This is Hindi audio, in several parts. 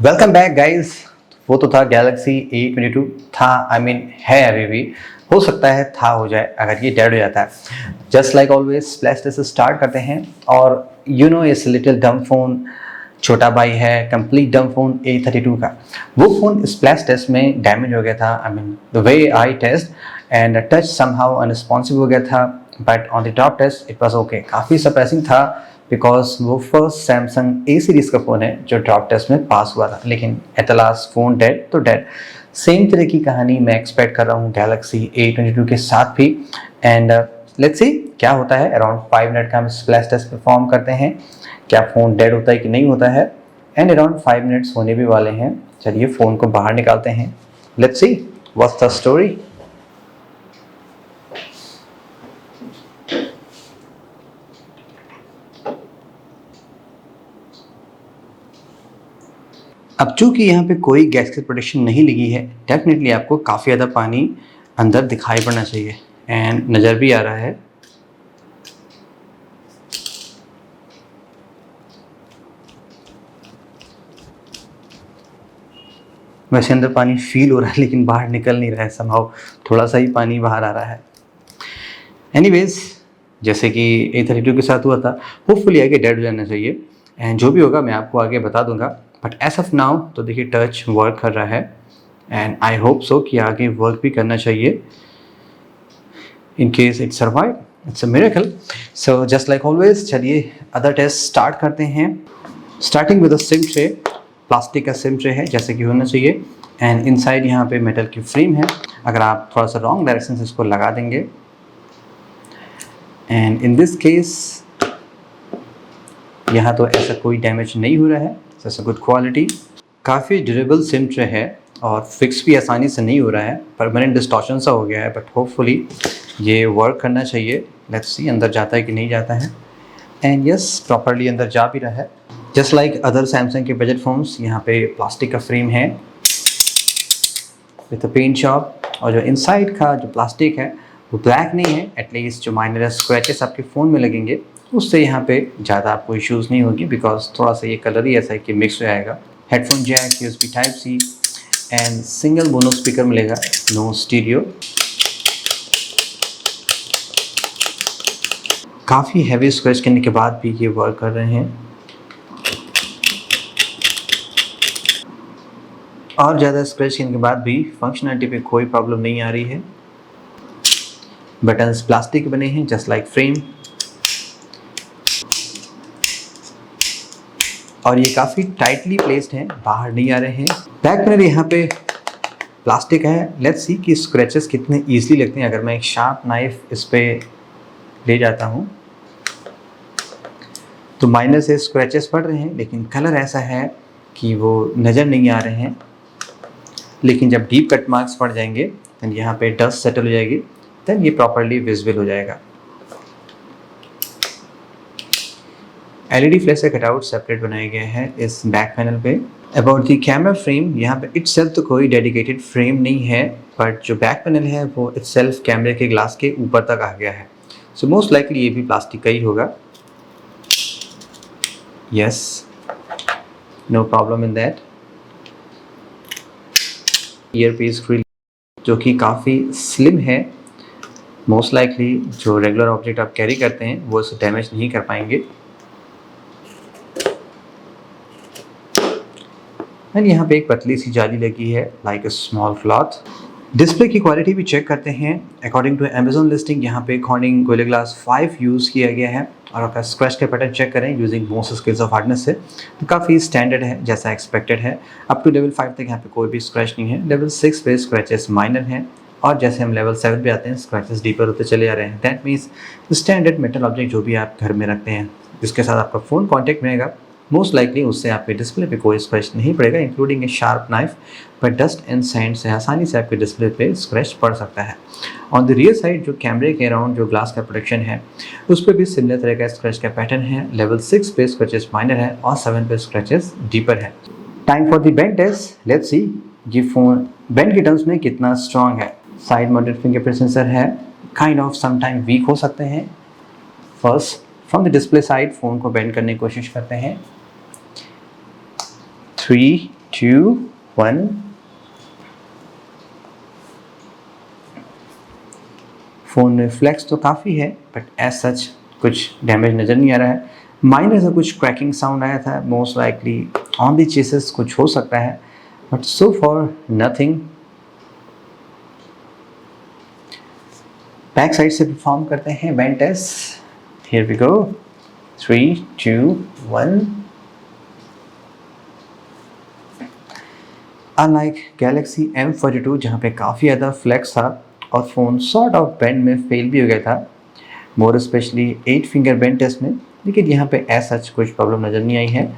Welcome back guys. वो तो था गैलेक्सी A22 था, है अभी भी। हो सकता है था हो जाए अगर ये डेड हो जाता है। Just like always splash test से स्टार्ट करते हैं। और इस लिटिल डम फोन छोटा भाई है, कंप्लीट डम फोन A32 का। वो फोन स्प्लैश टेस्ट में डैमेज हो गया था। The way I test and touch somehow unresponsive हो गया था, but on the top test it was okay. काफ़ी सरप्राइजिंग था बिकॉज वो फर्स्ट सैमसंग A सीरीज का फ़ोन है जो ड्रॉप टेस्ट में पास हुआ था, लेकिन at the last phone dead तो डेड। सेम तरह की कहानी मैं एक्सपेक्ट कर रहा हूँ गैलेक्सी A22 के साथ भी। एंड लेट्स सी क्या होता है। अराउंड 5 मिनट का हम स्प्लैश टेस्ट परफॉर्म करते हैं, क्या फ़ोन डेड होता है कि नहीं होता है। एंड अराउंड 5 मिनट्स होने भी वाले हैं। चलिए फ़ोन को बाहर निकालते हैं। Let's see what's the story. अब चूंकि यहाँ पे कोई गैस्केट प्रोटेक्शन नहीं लगी है, डेफिनेटली आपको काफ़ी ज़्यादा पानी अंदर दिखाई पड़ना चाहिए एंड नज़र भी आ रहा है। वैसे अंदर पानी फील हो रहा है लेकिन बाहर निकल नहीं रहा है, समहाउ थोड़ा सा ही पानी बाहर आ रहा है। एनीवेज, जैसे कि A32 के साथ हुआ था, होपफुली आगे डेड हो जाना चाहिए एंड जो भी होगा मैं आपको आगे बता दूंगा। बट एज ऑफ नाउ तो देखिए टच वर्क कर रहा है एंड आई होप सो कि आगे वर्क भी करना चाहिए। In case it survive, it's a miracle. So just like always, चलिए अदर टेस्ट स्टार्ट करते हैं। Starting with a SIM tray. Plastic का सिम ट्रे है जैसे कि होना चाहिए एंड इनसाइड यहाँ पे मेटल की फ्रेम है। अगर आप थोड़ा सा रॉन्ग डायरेक्शन से इसको लगा देंगे एंड इन दिस केस यहाँ तो ऐसा कोई डैमेज नहीं हो रहा है। ऐसा गुड क्वालिटी, काफ़ी ड्यूरेबल सिम ट्रे है और फिक्स भी आसानी से नहीं हो रहा है, परमानेंट डिस्टॉर्शन सा हो गया है। बट होपफुली ये वर्क करना चाहिए। लेट्स सी अंदर जाता है कि नहीं जाता है। एंड यस, प्रॉपरली अंदर जा भी रहा है। जस्ट लाइक अदर सैमसंग के बजट फोन्स, यहाँ पे प्लास्टिक का फ्रेम है विथ अ पेंट शॉप। और जो इनसाइड का जो प्लास्टिक है वो ब्लैक नहीं है। एटलीस्ट जो माइनर स्क्रैचेस आपके फ़ोन में लगेंगे उससे यहाँ पे ज़्यादा आपको इश्यूज़ नहीं होगी, बिकॉज थोड़ा सा ये कलर ही ऐसा है कि मिक्स हो जाएगा। Headphone jack, USB Type-C and single mono speaker मिलेगा, नो स्टीरियो। काफ़ी हैवी स्क्रैच करने के बाद भी ये वर्क कर रहे हैं और ज़्यादा स्क्रैच करने के बाद भी फंक्शनलिटी पे कोई प्रॉब्लम नहीं आ रही है। बटन्स प्लास्टिक के बने हैं जस्ट लाइक फ्रेम और ये काफ़ी टाइटली प्लेस्ड हैं, बाहर नहीं आ रहे हैं। बैक पैनल यहाँ पे प्लास्टिक है। लेट्स सी कि स्क्रैचेस कितने ईजिली लगते हैं। अगर मैं एक शार्प नाइफ इस पे ले जाता हूँ तो माइनर से स्क्रैचेस पड़ रहे हैं, लेकिन कलर ऐसा है कि वो नज़र नहीं आ रहे हैं। लेकिन जब डीप कट मार्क्स पड़ जाएंगे देन यहाँ पे डस्ट सेटल हो जाएगी, देन ये प्रॉपरली विजिबल हो जाएगा। LED फ्लैश का कटआउट सेपरेट बनाए गए हैं इस बैक पैनल पे। अबाउट दी कैमरा फ्रेम, यहाँ पे इटसेल्फ तो कोई डेडिकेटेड फ्रेम नहीं है, बट जो बैक पैनल है वो इटसेल्फ कैमरे के ग्लास के ऊपर तक आ गया है। सो मोस्ट लाइकली ये भी प्लास्टिक का ही होगा। Yes, no problem in that. Earpiece grill जो कि काफ़ी स्लिम है, मोस्ट लाइकली जो रेगुलर ऑब्जेक्ट आप कैरी करते हैं वो इसे डैमेज नहीं कर पाएंगे। एंड यहाँ पे एक पतली सी जाली लगी है like a small cloth. Display की क्वालिटी भी चेक करते हैं। अकॉर्डिंग टू अमेजोन लिस्टिंग यहाँ पे कॉर्निंग गोरिल्ला ग्लास 5 यूज़ किया गया है। और अगर स्क्रैच का पैटर्न चेक करें using most scales of hardness से तो काफ़ी स्टैंडर्ड है जैसा एक्सपेक्टेड है। अप टू लेवल 5 तक यहाँ पे कोई भी स्क्रैच नहीं है। लेवल 6 पे स्क्रैचेस माइनर हैं और जैसे हम लेवल 7 पे आते हैं स्क्रैचेस डीपर होते चले जा रहे हैं। That means standard metal object जो भी आप घर में रखते हैं जिसके साथ आपका फ़ोन कॉन्टैक्ट में आएगा, मोस्ट लाइकली उससे आपके डिस्प्ले पे कोई स्क्रैच नहीं पड़ेगा, including A sharp knife. But dust and sand से आसानी से आपके डिस्प्ले पे स्क्रैच पड़ सकता है। ऑन द रियर साइड जो कैमरे के अराउंड जो ग्लास का प्रोटेक्शन है उस पर भी सिमिलर तरह का स्क्रैच का पैटर्न है। लेवल 6 पे स्क्रैचेस माइनर है और 7 पे स्क्रैचेस डीपर है। Time for the bend test. Let's see ये फ़ोन बेंड के टर्म्स में कितना स्ट्रॉन्ग है। साइड माउंटेड फिंगरप्रिंट सेंसर है, काइंड ऑफ समटाइम वीक हो सकते हैं। First from the display side phone को बेंड करने की कोशिश करते हैं। 3, 2 1। फ़ोन में फ्लैक्स तो काफ़ी है बट एज सच कुछ डैमेज नज़र नहीं आ रहा है। माइनर सा कुछ क्रैकिंग साउंड आया था, most likely on the chassis कुछ हो सकता है, but so far nothing. Back side से परफॉर्म करते हैं bend test. Here we go, 3 2 1। Unlike Galaxy M42 जहाँ पे काफ़ी ज़्यादा फ्लैक्स था और फ़ोन सॉर्ट ऑफ बेंड में फेल भी हो गया था, more specially 8 finger bend test में, लेकिन यहाँ पे एज सच कुछ प्रॉब्लम नज़र नहीं आई है।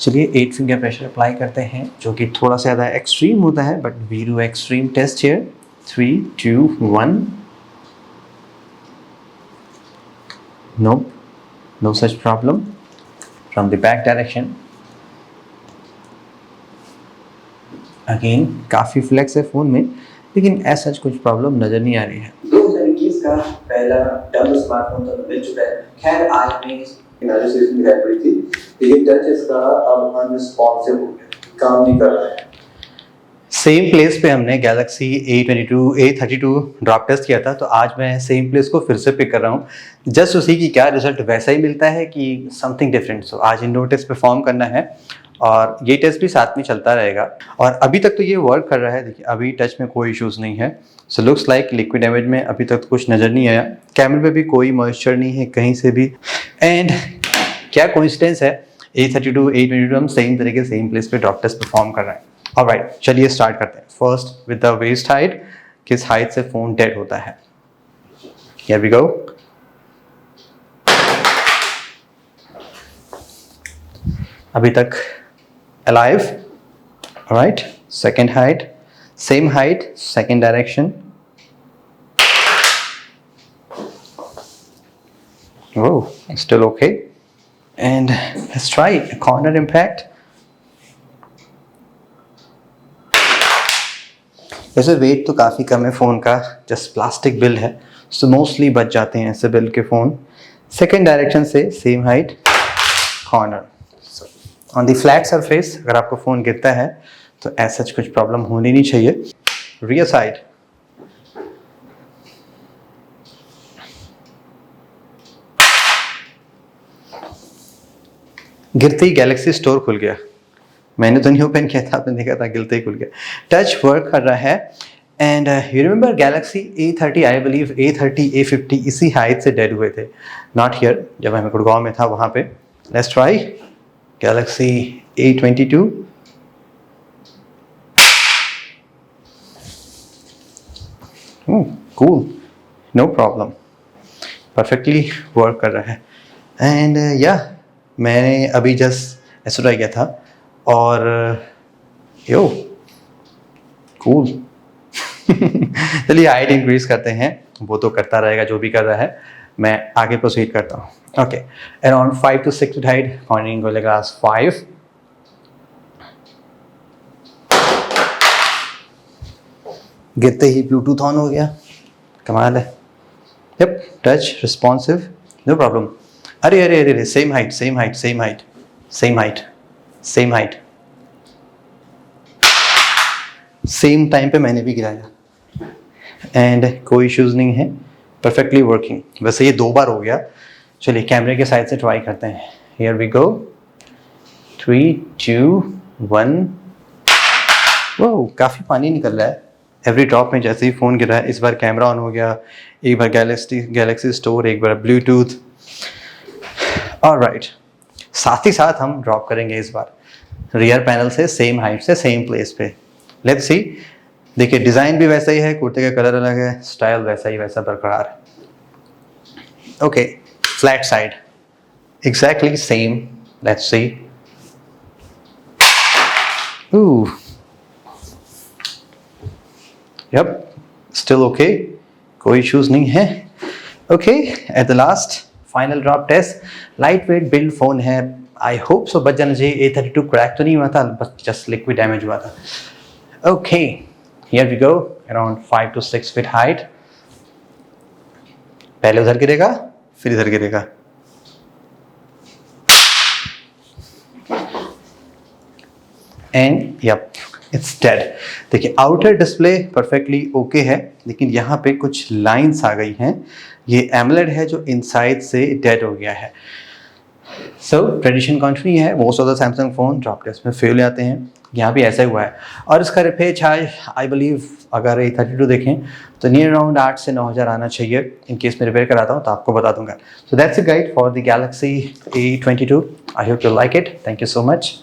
चलिए 8 फिंगर प्रेशर अप्लाई करते हैं जो कि थोड़ा सा ज़्यादा एक्सट्रीम होता है, but we do extreme test here. 3 2 1। Nope, no such problem. From the back direction. Again, काफ़ी फ्लेक्स है फ़ोन में, लेकिन ऐसा सच कुछ प्रॉब्लम नज़र नहीं आ रही है। 2021 का पहला डबल स्मार्टफोन तो मिल चुका है। खैर आज हमें एनालिसिस दिखाई पड़ी थी, लेकिन टच इसका अब अनरिस्पॉन्सिव हो गया, काम नहीं कर रहा है। सेम प्लेस पे हमने गैलेक्सी A32 ड्रॉप टेस्ट किया था, तो आज मैं सेम प्लेस को फिर से पिक कर रहा हूँ। जस्ट उसी की क्या रिजल्ट वैसा ही मिलता है कि समथिंग डिफरेंट। सो आज इंडोर टेस्ट परफॉर्म करना है और ये टेस्ट भी साथ में चलता रहेगा। और अभी तक तो ये वर्क कर रहा है, देखिए अभी टच में कोई इश्यूज़ नहीं है। सो लुक्स लाइक लिक्विड डैमेज में अभी तक कुछ नज़र नहीं आया। कैमरे पे भी कोई मॉइस्चर नहीं है कहीं से भी। एंड क्या कोइंसिडेंस है, A32 हम सेम तरीके सेम प्लेस पे ड्रॉप टेस्ट परफॉर्म कर रहे हैं। ऑलराइट, चलिए स्टार्ट करते हैं। First with the waist height, किस हाइट से फोन डेड होता है। Here we go. अभी तक alive. Alright, second height, same height, second direction. Oh, still okay. And let's try a corner impact. वैसे वेट तो काफ़ी कम है फ़ोन का, जस्ट प्लास्टिक बिल्ड है, सो मोस्टली बच जाते हैं ऐसे बिल्ड के फ़ोन। सेकेंड डायरेक्शन से same height, corner. On the flat surface अगर आपको फ़ोन गिरता है तो ऐसा कुछ प्रॉब्लम होनी नहीं चाहिए। रियर साइड, गिरते ही गैलेक्सी स्टोर खुल गया। मैंने तो नहीं ओपन किया था, आपने देखा था, गिरते ही खुल गया। टच वर्क कर रहा है। And you remember Galaxy A30, I believe A30 A50 इसी हाइट से डेड हुए थे, नॉट हियर, जब मैं गुड़गांव में था वहाँ पे। Let's try Galaxy A22। Cool, no problem, perfectly work कर रहा है। एंड या मैंने अभी जस्ट ऐसा ट्राई किया था और यो कूल। चलिए हाइट इंक्रीज करते हैं, वो तो करता रहेगा जो भी कर रहा है, मैं आगे प्रोसीड करता हूँ। Okay, around 5 to 6 feet height, Corning Gorilla Glass 5। गिरते ही ब्लूटूथ ऑन हो गया, कमाल है। Yup, touch responsive, no problem. अरे अरे अरे, same height same height same height same height same height, same time पे मैंने भी गिराया एंड कोई इश्यूज़ नहीं है, परफेक्टली वर्किंग। वैसे ये 2 बार हो गया। चलिए कैमरे के साइड से ट्राई करते हैं। Here we go, 3 2 1। वो काफ़ी पानी निकल रहा है एवरी ड्रॉप में जैसे ही फ़ोन गिरा है। इस बार कैमरा ऑन हो गया, एक बार गैलेक्सी स्टोर, एक बार ब्लूटूथ। ऑलराइट, साथ ही साथ हम ड्रॉप करेंगे इस बार रियर पैनल से सेम हाइट से सेम प्लेस पे। Let's see. देखिए डिज़ाइन भी वैसा ही है, कुर्ते का कलर अलग है, स्टाइल वैसा ही वैसा बरकरार है। Okay, flat side exactly same. Let's see. Yup, still okay, कोई इश्यूज नहीं है। Okay, at the last final drop test, light weight build phone है, आई होप सो बच जाना चाहिए। A32 क्रैक तो नहीं हुआ था, बस जस्ट लिक्विड डैमेज हुआ था। Okay, here we go, around 5 to 6 feet height. पहले उधर गिरेगा फिर इधर गिरेगा। And yup it's dead. देखिए आउटर डिस्प्ले परफेक्टली ओके है, लेकिन यहाँ पे कुछ लाइंस आ गई हैं। ये एमोलेड है जो इनसाइड से डेड हो गया है। सो ट्रेडिशन कंटिन्यू है, most of the Samsung phone drop test में फेल आते हैं, यहाँ भी ऐसा ही हुआ है। और इसका रिपेयर चार्ज आई बिलीव अगर A32 देखें तो नियर अराउंड 8 से 9 हज़ार आना चाहिए। इन केस में रिपेयर कराता हूँ तो आपको बता दूंगा। So that's a guide for the Galaxy A22। I hope you like it. Thank you so much.